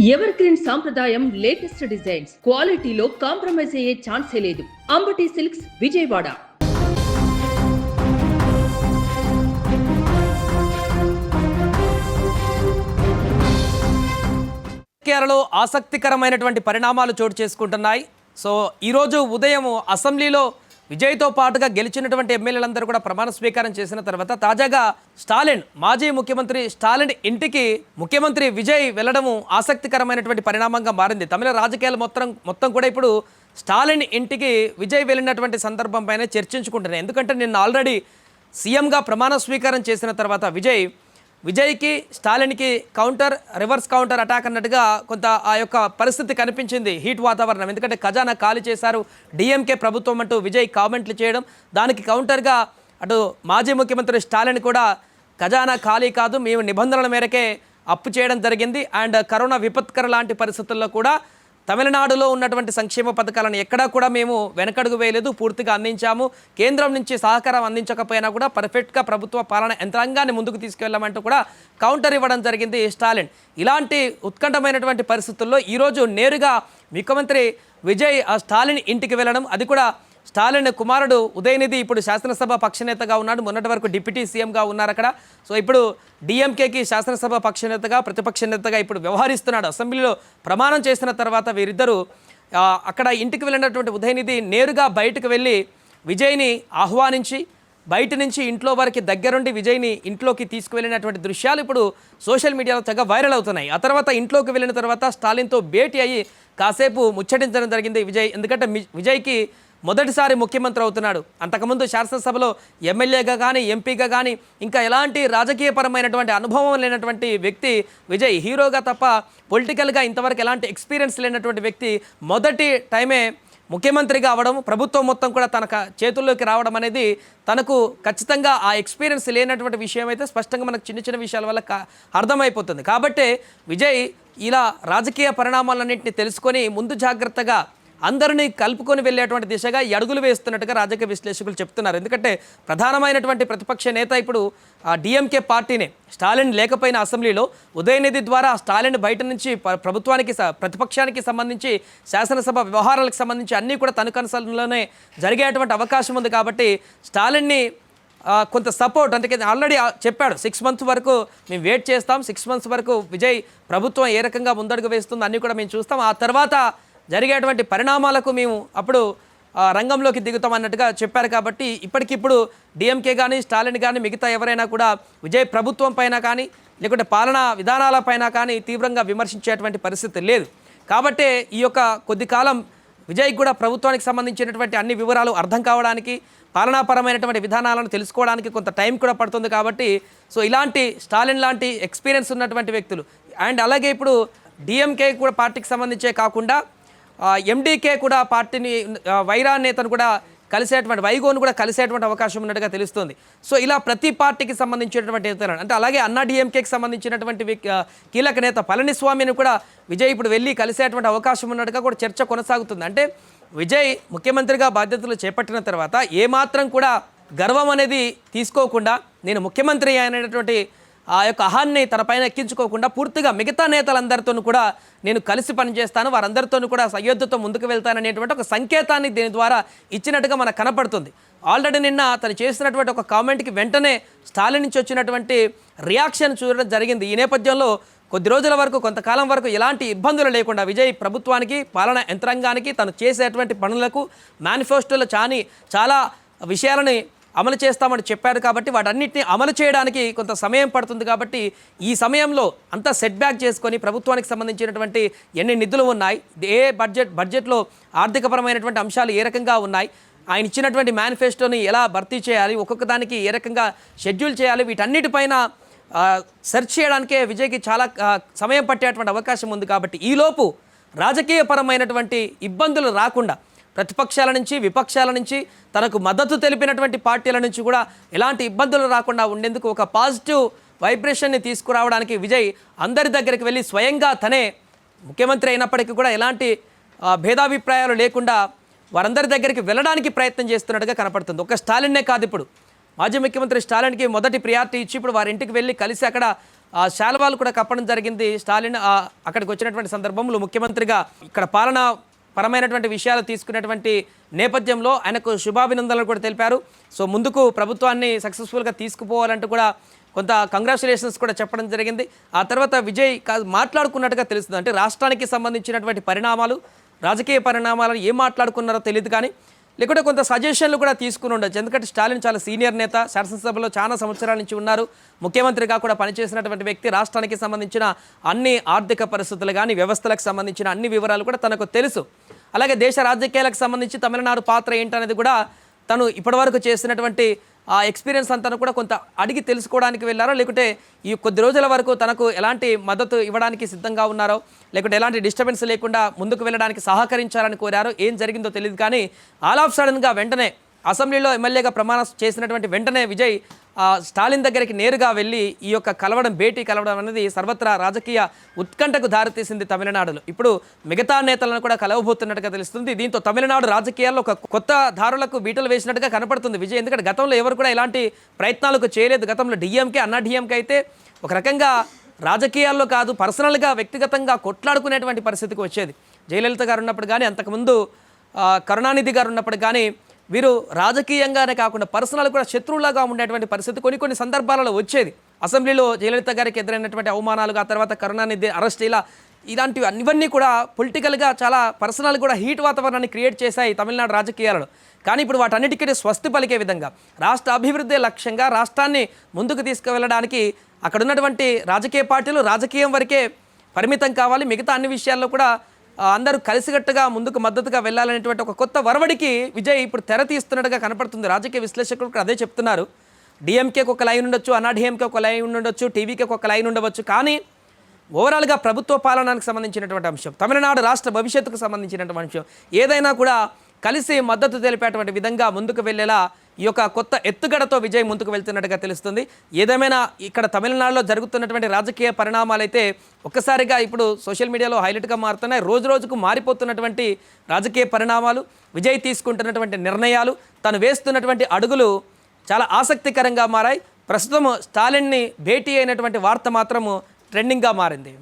Ever green సాంప్రదాయం latest designs క్వాలిటీలో compromise అయ్యే ఛాన్సే లేదు. అంబటి సిల్క్స్ విజయవాడ. కేరళలో ఆసక్తికరమైనటువంటి పరిణామాలు చోటు చేసుకుంటున్నాయి. సో ఈరోజు ఉదయం అసెంబ్లీలో విజయ్తో పాటుగా గెలిచినటువంటి ఎమ్మెల్యేలందరూ కూడా ప్రమాణ స్వీకారం చేసిన తర్వాత తాజాగా స్టాలిన్, మాజీ ముఖ్యమంత్రి స్టాలిన్ ఇంటికి ముఖ్యమంత్రి విజయ్ వెళ్లడము ఆసక్తికరమైనటువంటి పరిణామంగా మారింది. తమిళ రాజకీయాలు మొత్తం కూడా ఇప్పుడు స్టాలిన్ ఇంటికి విజయ్ వెళ్ళినటువంటి సందర్భం పైన చర్చించుకుంటున్నాయి. ఎందుకంటే నిన్న ఆల్రెడీ సీఎంగా ప్రమాణ స్వీకారం చేసిన తర్వాత విజయ్కి స్టాలిన్కి రివర్స్ కౌంటర్ అటాక్ అన్నట్టుగా కొంత ఆ యొక్క పరిస్థితి కనిపించింది. హీట్ వాతావరణం, ఎందుకంటే ఖజానా ఖాళీ చేశారు డిఎంకే ప్రభుత్వం అంటూ విజయ్ కామెంట్లు చేయడం, దానికి కౌంటర్గా అటు మాజీ ముఖ్యమంత్రి స్టాలిన్ కూడా ఖజానా ఖాళీ కాదు, మేము నిబంధనల మేరకే అప్పు చేయడం జరిగింది, అండ్ కరోనా విపత్కర లాంటి పరిస్థితుల్లో కూడా తమిళనాడులో ఉన్నటువంటి సంక్షేమ పథకాలను ఎక్కడా కూడా మేము వెనకడుగు వేయలేదు, పూర్తిగా అందించాము, కేంద్రం నుంచి సహకారం అందించకపోయినా కూడా పర్ఫెక్ట్గా ప్రభుత్వ పాలన యంత్రాంగాన్ని ముందుకు తీసుకెళ్లామంటూ కూడా కౌంటర్ ఇవ్వడం జరిగింది స్టాలిన్. ఇలాంటి ఉత్కంఠమైనటువంటి పరిస్థితుల్లో ఈరోజు నేరుగా ముఖ్యమంత్రి విజయ్ స్టాలిన్ ఇంటికి వెళ్ళడం, అది కూడా స్టాలిన్ కుమారుడు ఉదయనిధి ఇప్పుడు శాసనసభ పక్షనేతగా ఉన్నాడు, మొన్నటి వరకు డిప్యూటీ సీఎంగా ఉన్నారు అక్కడ. సో ఇప్పుడు డిఎంకేకి శాసనసభ పక్షనేతగా ప్రతిపక్ష నేతగా ఇప్పుడు వ్యవహరిస్తున్నాడు. అసెంబ్లీలో ప్రమాణం చేసిన తర్వాత వీరిద్దరూ అక్కడ ఇంటికి వెళ్ళినటువంటి ఉదయనిధి నేరుగా బయటకు వెళ్ళి విజయ్ని ఆహ్వానించి బయట నుంచి ఇంట్లో వారికి దగ్గరుండి విజయ్ని ఇంట్లోకి తీసుకువెళ్ళినటువంటి దృశ్యాలు ఇప్పుడు సోషల్ మీడియాలో తెగ వైరల్ అవుతున్నాయి. ఆ తర్వాత ఇంట్లోకి వెళ్ళిన తర్వాత స్టాలిన్తో భేటీ అయ్యి కాసేపు ముచ్చటించడం జరిగింది విజయ్. ఎందుకంటే విజయ్కి మొదటిసారి ముఖ్యమంత్రి అవుతున్నాడు. అంతకుముందు శాసనసభలో ఎమ్మెల్యేగా కానీ ఎంపీగా కానీ ఇంకా ఎలాంటి రాజకీయపరమైనటువంటి అనుభవం లేనటువంటి వ్యక్తి విజయ్. హీరోగా తప్ప పొలిటికల్గా ఇంతవరకు ఎలాంటి ఎక్స్పీరియన్స్ లేనటువంటి వ్యక్తి మొదటి టైమే ముఖ్యమంత్రిగా అవ్వడం, ప్రభుత్వం మొత్తం కూడా తన చేతుల్లోకి రావడం అనేది తనకు ఖచ్చితంగా ఆ ఎక్స్పీరియన్స్ లేనటువంటి విషయం అయితే స్పష్టంగా మనకు చిన్న చిన్న విషయాల వల్ల అర్థమైపోతుంది. కాబట్టి విజయ్ ఇలా రాజకీయ పరిణామాలన్నింటినీ తెలుసుకొని ముందు జాగ్రత్తగా అందరినీ కలుపుకొని వెళ్ళేటువంటి దిశగా అడుగులు వేస్తున్నట్టుగా రాజకీయ విశ్లేషకులు చెప్తున్నారు. ఎందుకంటే ప్రధానమైనటువంటి ప్రతిపక్ష నేత ఇప్పుడు డిఎంకే పార్టీనే. స్టాలిన్ లేకపోయిన అసెంబ్లీలో ఉదయనిధి ద్వారా స్టాలిన్ బయట నుంచి ప్రతిపక్షానికి సంబంధించి శాసనసభ వ్యవహారాలకు సంబంధించి అన్నీ కూడా తన కన్సల్లోనే జరిగేటువంటి అవకాశం ఉంది. కాబట్టి స్టాలిన్ని కొంత సపోర్ట్, అంటే ఆల్రెడీ చెప్పాడు 6 months వరకు మేము వెయిట్ చేస్తాం, 6 months వరకు విజయ్ ప్రభుత్వం ఏ రకంగా ముందడుగు వేస్తుందో అన్నీ కూడా మేము చూస్తాం, ఆ తర్వాత జరిగేటువంటి పరిణామాలకు మేము అప్పుడు రంగంలోకి దిగుతామన్నట్టుగా చెప్పారు. కాబట్టి ఇప్పటికిప్పుడు డిఎంకే కానీ స్టాలిన్ కానీ మిగతా ఎవరైనా కూడా విజయ్ ప్రభుత్వం పైన కానీ లేకుంటే పాలనా విధానాలపైన కానీ తీవ్రంగా విమర్శించేటువంటి పరిస్థితి లేదు. కాబట్టి ఈ యొక్క కొద్ది కాలం విజయ్ కూడా ప్రభుత్వానికి సంబంధించినటువంటి అన్ని వివరాలు అర్థం కావడానికి, పాలనాపరమైనటువంటి విధానాలను తెలుసుకోవడానికి కొంత టైం కూడా పడుతుంది. కాబట్టి సో ఇలాంటి స్టాలిన్ లాంటి ఎక్స్పీరియన్స్ ఉన్నటువంటి వ్యక్తులు, అండ్ అలాగే ఇప్పుడు డిఎంకే కూడా పార్టీకి సంబంధించే కాకుండా ఎండీకే కూడా పార్టీని వైరా నేతను కూడా వైగోను కూడా కలిసేటువంటి అవకాశం ఉన్నట్టుగా తెలుస్తుంది. సో ఇలా ప్రతి పార్టీకి సంబంధించినటువంటి నేతలు, అంటే అలాగే అన్నా డిఎంకేకి సంబంధించినటువంటి కీలక నేత పళనిస్వామిని కూడా విజయ్ ఇప్పుడు వెళ్ళి కలిసేటువంటి అవకాశం ఉన్నట్టుగా కూడా చర్చ కొనసాగుతుంది. అంటే విజయ్ ముఖ్యమంత్రిగా బాధ్యతలు చేపట్టిన తర్వాత ఏమాత్రం కూడా గర్వం అనేది తీసుకోకుండా, నేను ముఖ్యమంత్రి అనేటువంటి ఆ యొక్క అహాన్ని తన పైన ఎక్కించుకోకుండా పూర్తిగా మిగతా నేతలందరితో కూడా నేను కలిసి పనిచేస్తాను, వారందరితో కూడా సయోధ్యతో ముందుకు వెళ్తాననేటువంటి ఒక సంకేతాన్ని దీని ద్వారా ఇచ్చినట్టుగా మనకు కనపడుతుంది. ఆల్రెడీ నిన్న తను చేసినటువంటి ఒక కామెంట్కి వెంటనే స్టాలిన్ నుంచి వచ్చినటువంటి రియాక్షన్ చూడడం జరిగింది. ఈ నేపథ్యంలో కొద్ది రోజుల వరకు, కొంతకాలం వరకు ఎలాంటి ఇబ్బందులు లేకుండా విజయ్ ప్రభుత్వానికి, పాలనా యంత్రాంగానికి, తను చేసేటువంటి పనులకు మేనిఫెస్టోలో చాలా విషయాలని అమలు చేస్తామని చెప్పారు. కాబట్టి వాటన్నిటిని అమలు చేయడానికి కొంత సమయం పడుతుంది. కాబట్టి ఈ సమయంలో అంతా సెట్ బ్యాక్ చేసుకొని ప్రభుత్వానికి సంబంధించినటువంటి ఎన్ని నిధులు ఉన్నాయి, ఏ బడ్జెట్లో ఆర్థికపరమైనటువంటి అంశాలు ఏ రకంగా ఉన్నాయి, ఆయన ఇచ్చినటువంటి మేనిఫెస్టోని ఎలా భర్తీ చేయాలి, ఒక్కొక్క దానికి ఏ రకంగా షెడ్యూల్ చేయాలి, వీటన్నిటిపైన సెర్చ్ చేయడానికే విజయ్కి చాలా సమయం పట్టేటువంటి అవకాశం ఉంది. కాబట్టి ఈలోపు రాజకీయపరమైనటువంటి ఇబ్బందులు రాకుండా ప్రతిపక్షాల నుంచి, విపక్షాల నుంచి, తనకు మద్దతు తెలిపినటువంటి పార్టీల నుంచి కూడా ఎలాంటి ఇబ్బందులు రాకుండా ఉండేందుకు ఒక పాజిటివ్ వైబ్రేషన్ని తీసుకురావడానికి విజయ్ అందరి దగ్గరికి వెళ్ళి స్వయంగా తనే ముఖ్యమంత్రి అయినప్పటికీ కూడా ఎలాంటి భేదాభిప్రాయాలు లేకుండా వారందరి దగ్గరికి వెళ్ళడానికి ప్రయత్నం చేస్తున్నట్టుగా కనపడుతుంది. ఒక స్టాలిన్నే కాదు, ఇప్పుడు మాజీ ముఖ్యమంత్రి స్టాలిన్కి మొదటి ప్రియారిటీ ఇచ్చి ఇప్పుడు వారి ఇంటికి వెళ్ళి కలిసి అక్కడ శాలువాలు కూడా కప్పడం జరిగింది. స్టాలిన్ అక్కడికి వచ్చినటువంటి సందర్భంలో ముఖ్యమంత్రిగా ఇక్కడ పాలన పరమైనటువంటి విషయాలు తీసుకునేటువంటి నేపథ్యంలో ఆయనకు శుభాభినందనలు కూడా తెలిపారు. సో ముందుకు ప్రభుత్వాన్ని సక్సెస్ఫుల్గా తీసుకుపోవాలంటూ కూడా కొంత కంగ్రాచులేషన్స్ కూడా చెప్పడం జరిగింది. ఆ తర్వాత విజయ్ మాట్లాడుకున్నట్టుగా తెలుస్తుంది. అంటే రాష్ట్రానికి సంబంధించినటువంటి పరిణామాలు, రాజకీయ పరిణామాలను ఏం మాట్లాడుకున్నారో తెలియదు, కానీ లేకుంటే కొంత సజెషన్లు కూడా తీసుకుని ఉండొచ్చు. ఎందుకంటే స్టాలిన్ చాలా సీనియర్ నేత, శాసనసభలో చాలా సంవత్సరాల నుంచి ఉన్నారు, ముఖ్యమంత్రిగా కూడా పనిచేసినటువంటి వ్యక్తి. రాష్ట్రానికి సంబంధించిన అన్ని ఆర్థిక పరిస్థితులు కానీ, వ్యవస్థలకు సంబంధించిన అన్ని వివరాలు కూడా తనకు తెలుసు. అలాగే దేశ రాజకీయాలకు సంబంధించి తమిళనాడు పాత్ర ఏంటనేది కూడా తను ఇప్పటివరకు చేసినటువంటి ఆ ఎక్స్పీరియన్స్ అంతా కూడా కొంత అడిగి తెలుసుకోవడానికి వెళ్ళారో, లేకుంటే ఈ కొద్ది రోజుల వరకు తనకు ఎలాంటి మద్దతు ఇవ్వడానికి సిద్ధంగా ఉన్నారో, లేకుంటే ఎలాంటి డిస్టర్బెన్స్ లేకుండా ముందుకు వెళ్ళడానికి సహకరించాలని కోరారో, ఏం జరిగిందో తెలియదు. కానీ ఆల్ ఆఫ్ సడన్గా వెంటనే అసెంబ్లీలో ఎమ్మెల్యేగా ప్రమాణం చేసినటువంటి వెంటనే విజయ్ స్టాలిన్ దగ్గరికి నేరుగా వెళ్ళి ఈ యొక్క భేటీ కలవడం అనేది సర్వత్రా రాజకీయ ఉత్కంఠకు దారితీసింది తమిళనాడులో. ఇప్పుడు మిగతా నేతలను కూడా కలవబోతున్నట్టుగా తెలుస్తుంది. దీంతో తమిళనాడు రాజకీయాల్లో ఒక కొత్త దారులకు బీటలు వేసినట్టుగా కనపడుతుంది విజయ్. ఎందుకంటే గతంలో ఎవరు కూడా ఇలాంటి ప్రయత్నాలకు చేయలేదు. గతంలో డిఎంకే, అన్నా డిఎంకే అయితే ఒక రకంగా రాజకీయాల్లో కాదు, పర్సనల్గా వ్యక్తిగతంగా కొట్లాడుకునేటువంటి పరిస్థితికి వచ్చేది. జయలలిత గారు ఉన్నప్పుడు కానీ, అంతకుముందు కరుణానిధి గారు ఉన్నప్పుడు కానీ వీరు రాజకీయంగానే కాకుండా పర్సనల్ కూడా శత్రువులాగా ఉండేటువంటి పరిస్థితి కొన్ని సందర్భాలలో వచ్చేది. అసెంబ్లీలో జయలలిత గారికి ఎదురైనటువంటి అవమానాలు, ఆ తర్వాత కరుణానిధి అరెస్ట్, ఇలాంటివి ఇవన్నీ కూడా పొలిటికల్గా చాలా పర్సనల్ కూడా హీట్ వాతావరణాన్ని క్రియేట్ చేశాయి తమిళనాడు రాజకీయాలలో. కానీ ఇప్పుడు వాటన్నిటికీ స్వస్తి పలికే విధంగా రాష్ట్ర అభివృద్ధి లక్ష్యంగా రాష్ట్రాన్ని ముందుకు తీసుకువెళ్ళడానికి అక్కడ ఉన్నటువంటి రాజకీయ పార్టీలు రాజకీయం వరకే పరిమితం కావాలి, మిగతా అన్ని విషయాల్లో కూడా అందరూ కలిసికట్టుగా ముందుకు మద్దతుగా వెళ్ళాలనేటువంటి ఒక కొత్త వరవడికి విజయ్ ఇప్పుడు తెర తీస్తున్నట్టుగా కనపడుతుంది. రాజకీయ విశ్లేషకులు కూడా అదే చెప్తున్నారు. డిఎంకేకి ఒక లైన్ ఉండొచ్చు, అన్నా డిఎంకే ఒక లైన్ ఉండొచ్చు, టీవీకి ఒక లైన్ ఉండవచ్చు, కానీ ఓవరాల్గా ప్రభుత్వ పాలనకు సంబంధించినటువంటి అంశం, తమిళనాడు రాష్ట్ర భవిష్యత్తుకు సంబంధించినటువంటి అంశం ఏదైనా కూడా కలిసి మద్దతు తెలిపేటువంటి విధంగా ముందుకు వెళ్ళేలా ఈ యొక్క కొత్త ఎత్తుగడతో విజయ్ ముందుకు వెళ్తున్నట్టుగా తెలుస్తుంది. ఏదేమైనా ఇక్కడ తమిళనాడులో జరుగుతున్నటువంటి రాజకీయ పరిణామాలు అయితే ఒక్కసారిగా ఇప్పుడు సోషల్ మీడియాలో హైలైట్గా మారుతున్నాయి. రోజు రోజుకు మారిపోతున్నటువంటి రాజకీయ పరిణామాలు, విజయ్ తీసుకుంటున్నటువంటి నిర్ణయాలు, తను వేస్తున్నటువంటి అడుగులు చాలా ఆసక్తికరంగా మారాయి. ప్రస్తుతం స్టాలిన్ని భేటీ అయినటువంటి వార్త మాత్రము ట్రెండింగ్గా మారింది.